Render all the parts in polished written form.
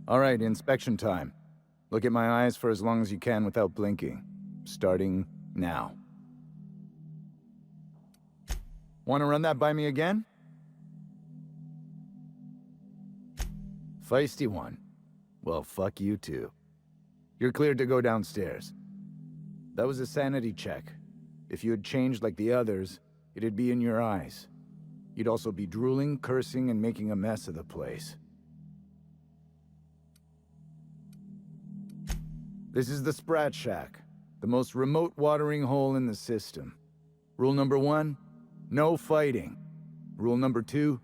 All right, inspection time. Look at my eyes for as long as you can without blinking. Starting now. Want to run that by me again? Feisty one. Well, fuck you too. You're cleared to go downstairs. That was a sanity check. If you had changed like the others, it'd be in your eyes. You'd also be drooling, cursing, and making a mess of the place. This is the Sprat Shack, the most remote watering hole in the system. Rule number 1, no fighting. Rule number 2,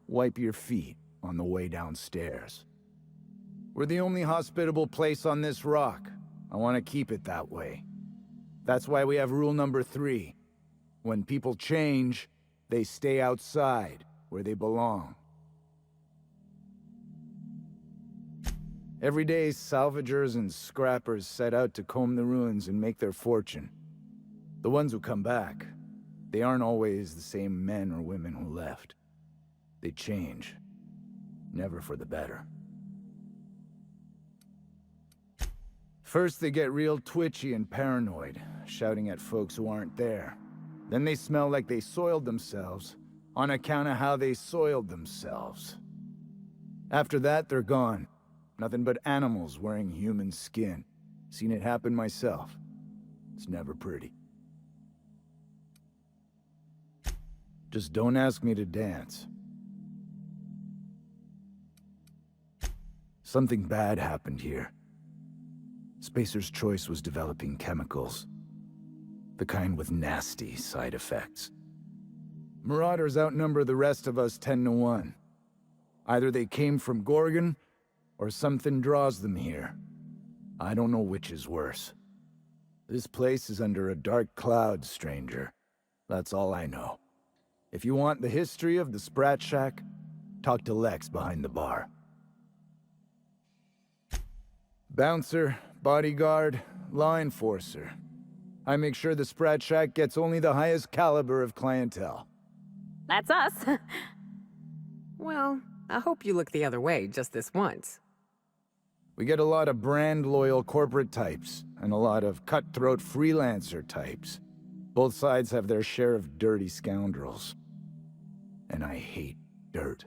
wipe your feet on the way downstairs. We're the only hospitable place on this rock. I want to keep it that way. That's why we have rule number 3. When people change, they stay outside, where they belong. Every day, salvagers and scrappers set out to comb the ruins and make their fortune. The ones who come back, they aren't always the same men or women who left. They change, never for the better. First, they get real twitchy and paranoid, shouting at folks who aren't there. Then they smell like they soiled themselves, on account of how they soiled themselves. After that, they're gone. Nothing but animals wearing human skin. Seen it happen myself. It's never pretty. Just don't ask me to dance. Something bad happened here. Spacer's Choice was developing chemicals. The kind with nasty side effects. Marauders outnumber the rest of us 10 to 1. Either they came from Gorgon, or something draws them here. I don't know which is worse. This place is under a dark cloud, stranger. That's all I know. If you want the history of the Sprat Shack, talk to Lex behind the bar. Bouncer, bodyguard, law enforcer. I make sure the Sprat Shack gets only the highest caliber of clientele. That's us. Well, I hope you look the other way just this once. We get a lot of brand-loyal corporate types, and a lot of cutthroat freelancer types. Both sides have their share of dirty scoundrels. And I hate dirt.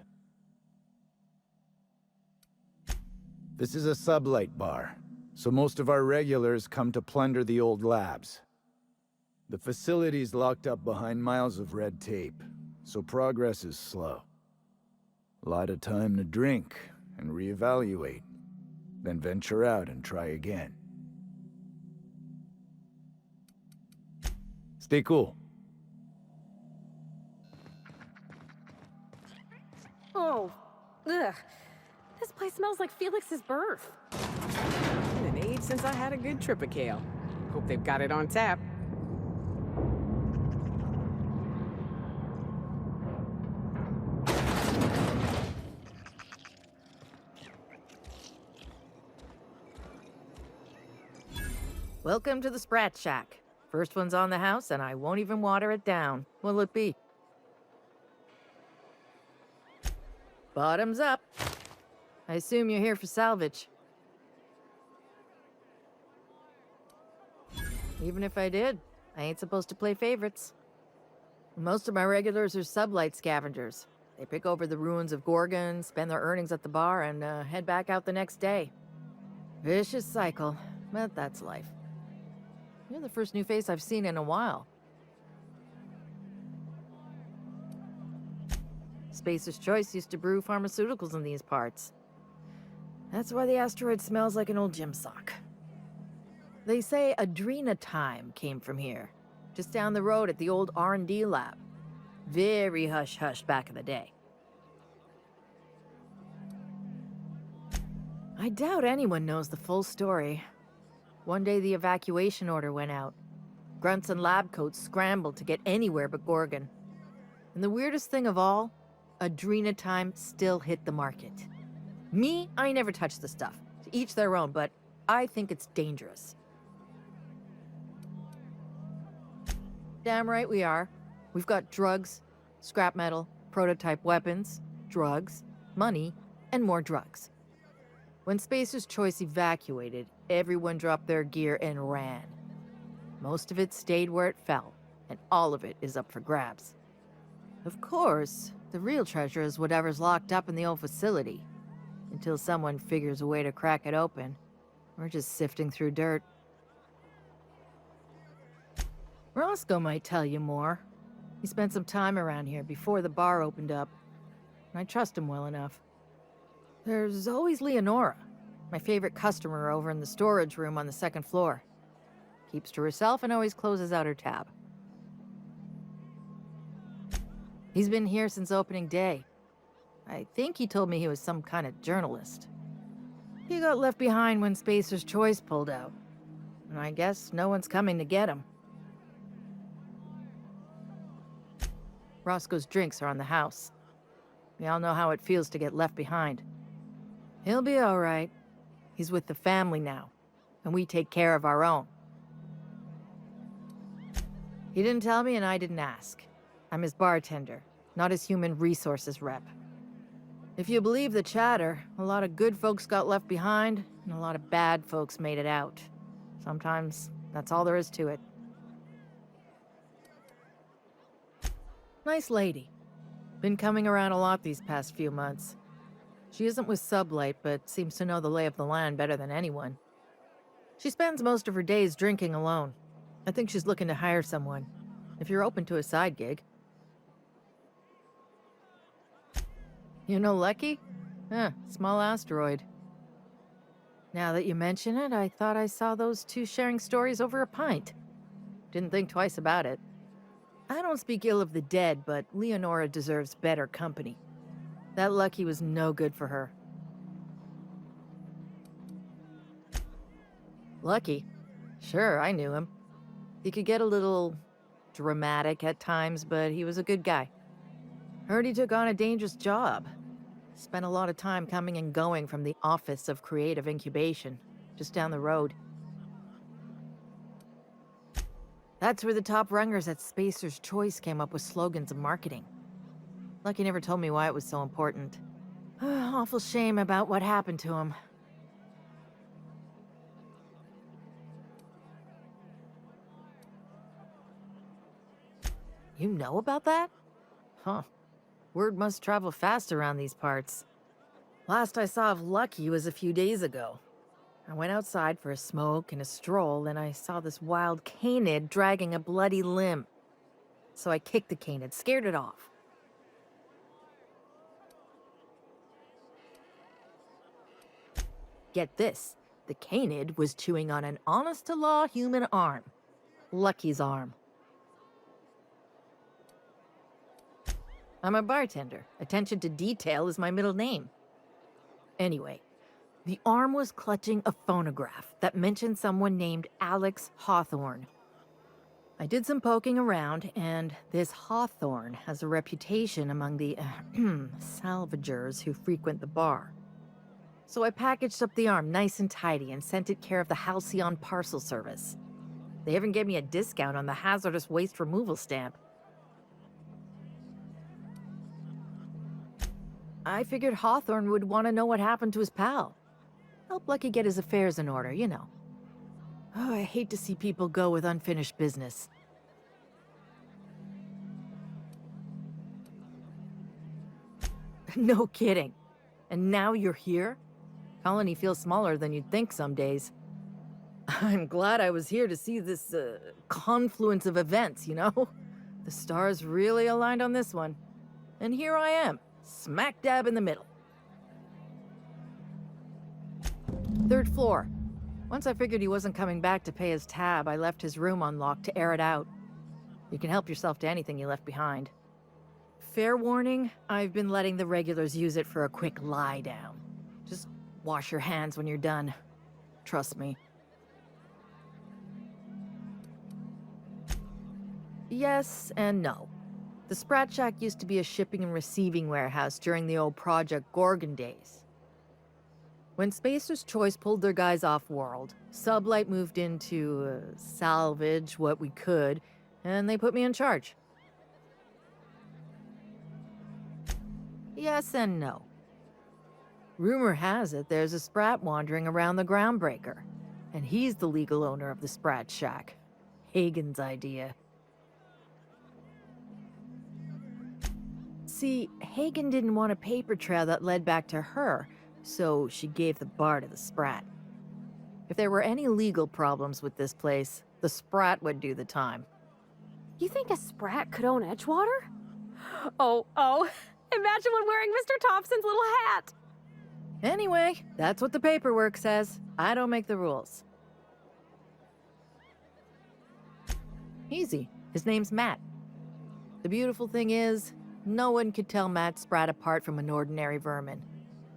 This is a sublight bar, so most of our regulars come to plunder the old labs. The facility's locked up behind miles of red tape, so progress is slow. A lot of time to drink and reevaluate, then venture out and try again. Stay cool. Oh, ugh. This place smells like Felix's birth. Been an age since I had a good trip of kale. Hope they've got it on tap. Welcome to the Sprat Shack. First one's on the house, and I won't even water it down. What'll it be? Bottoms up. I assume you're here for salvage. Even if I did, I ain't supposed to play favorites. Most of my regulars are sublight scavengers. They pick over the ruins of Gorgon, spend their earnings at the bar, and head back out the next day. Vicious cycle, but that's life. You're the first new face I've seen in a while. Spacer's Choice used to brew pharmaceuticals in these parts. That's why the asteroid smells like an old gym sock. They say Adrenatime came from here, just down the road at the old R&D lab. Very hush-hush back in the day. I doubt anyone knows the full story. One day the evacuation order went out. Grunts and lab coats scrambled to get anywhere but Gorgon. And the weirdest thing of all, Adrenatime still hit the market. Me, I never touch the stuff. To each their own, but I think it's dangerous. Damn right we are. We've got drugs, scrap metal, prototype weapons, drugs, money, and more drugs. When Spacer's Choice evacuated, everyone dropped their gear and ran. Most of it stayed where it fell, and all of it is up for grabs. Of course, the real treasure is whatever's locked up in the old facility. Until someone figures a way to crack it open, we're just sifting through dirt. Roscoe might tell you more. He spent some time around here before the bar opened up. I trust him well enough. There's always Leonora, my favorite customer over in the storage room on the second floor. Keeps to herself and always closes out her tab. He's been here since opening day. I think he told me he was some kind of journalist. He got left behind when Spacer's Choice pulled out. And I guess no one's coming to get him. Roscoe's drinks are on the house. We all know how it feels to get left behind. He'll be all right. He's with the family now, and we take care of our own. He didn't tell me and I didn't ask. I'm his bartender, not his human resources rep. If you believe the chatter, a lot of good folks got left behind, and a lot of bad folks made it out. Sometimes that's all there is to it. Nice lady. Been coming around a lot these past few months. She isn't with Sublight, but seems to know the lay of the land better than anyone. She spends most of her days drinking alone. I think she's looking to hire someone, if you're open to a side gig. You know Lucky? Small asteroid. Now that you mention it, I thought I saw those two sharing stories over a pint. Didn't think twice about it. I don't speak ill of the dead, but Leonora deserves better company. That Lucky was no good for her. Lucky? Sure, I knew him. He could get a little dramatic at times, but he was a good guy. Heard he took on a dangerous job. Spent a lot of time coming and going from the Office of Creative Incubation, just down the road. That's where the top rungers at Spacer's Choice came up with slogans and marketing. Lucky never told me why it was so important. Awful shame about what happened to him. You know about that? Huh. Word must travel fast around these parts. Last I saw of Lucky was a few days ago. I went outside for a smoke and a stroll, and I saw this wild canid dragging a bloody limb. So I kicked the canid, scared it off. Get this, the canid was chewing on an honest-to-law human arm. Lucky's arm. I'm a bartender. Attention to detail is my middle name. Anyway, the arm was clutching a phonograph that mentioned someone named Alex Hawthorne. I did some poking around, and this Hawthorne has a reputation among the salvagers who frequent the bar. So I packaged up the arm nice and tidy and sent it care of the Halcyon Parcel Service. They even gave me a discount on the hazardous waste removal stamp. I figured Hawthorne would want to know what happened to his pal. Help Lucky get his affairs in order, you know. Oh, I hate to see people go with unfinished business. No kidding. And now you're here? Colony feels smaller than you'd think some days. I'm glad I was here to see this confluence of events, you know? The stars really aligned on this one. And here I am. Smack dab in the middle. Third floor. Once I figured he wasn't coming back to pay his tab, I left his room unlocked to air it out. You can help yourself to anything you left behind. Fair warning, I've been letting the regulars use it for a quick lie down. Just wash your hands when you're done. Trust me. Yes and no. The Sprat Shack used to be a shipping and receiving warehouse during the old Project Gorgon days. When Spacer's Choice pulled their guys off-world, Sublight moved in to salvage what we could, and they put me in charge. Yes and no. Rumor has it there's a Sprat wandering around the Groundbreaker, and he's the legal owner of the Sprat Shack. Hagen's idea. See, Hagen didn't want a paper trail that led back to her, so she gave the bar to the Sprat. If there were any legal problems with this place, the Sprat would do the time. You think a Sprat could own Edgewater? Oh, imagine one wearing Mr. Thompson's little hat! Anyway, that's what the paperwork says. I don't make the rules. Easy. His name's Matt. The beautiful thing is, no one could tell Matt Sprat apart from an ordinary vermin.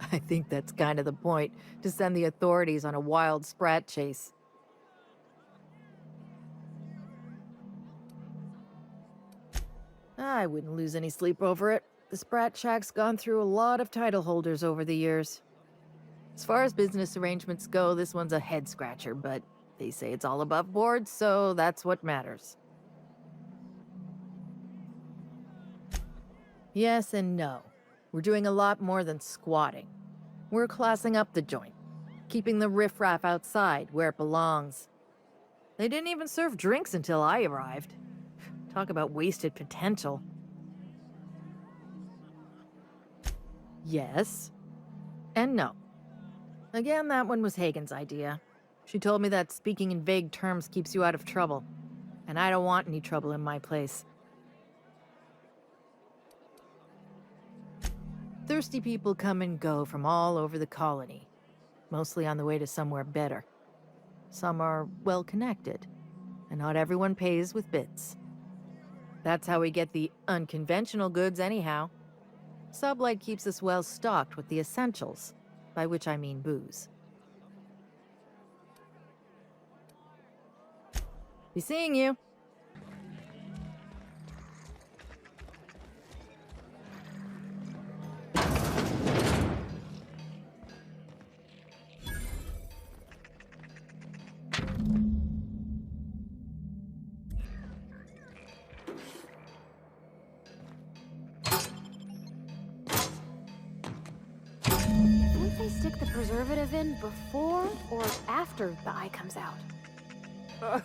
I think that's kind of the point, to send the authorities on a wild Sprat chase. I wouldn't lose any sleep over it. The Sprat Shack's gone through a lot of title holders over the years. As far as business arrangements go, this one's a head-scratcher, but they say it's all above board, so that's what matters. Yes and no. We're doing a lot more than squatting. We're classing up the joint, keeping the riffraff outside where it belongs. They didn't even serve drinks until I arrived. Talk about wasted potential. Yes. And no. Again, that one was Hagen's idea. She told me that speaking in vague terms keeps you out of trouble. And I don't want any trouble in my place. Thirsty people come and go from all over the colony. Mostly on the way to somewhere better. Some are well-connected. And not everyone pays with bits. That's how we get the unconventional goods anyhow. Sublight keeps us well-stocked with the essentials, by which I mean booze. Be seeing you. Won't they stick the preservative in before or after the eye comes out? I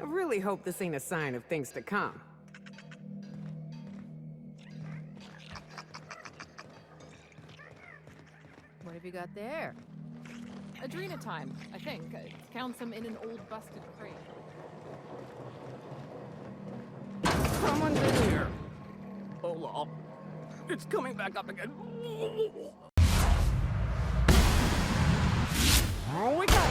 really hope this ain't a sign of things to come. What have you got there? Adrenatime, I think. Counts them in an old busted crate. Someone's in here. Hold up. It's coming back up again. Oh, we go.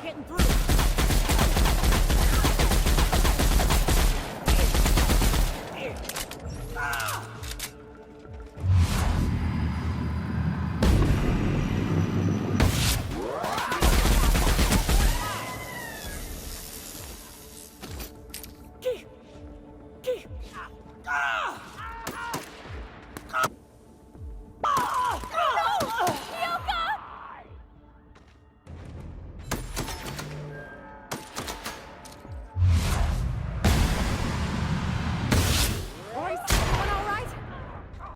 Getting through.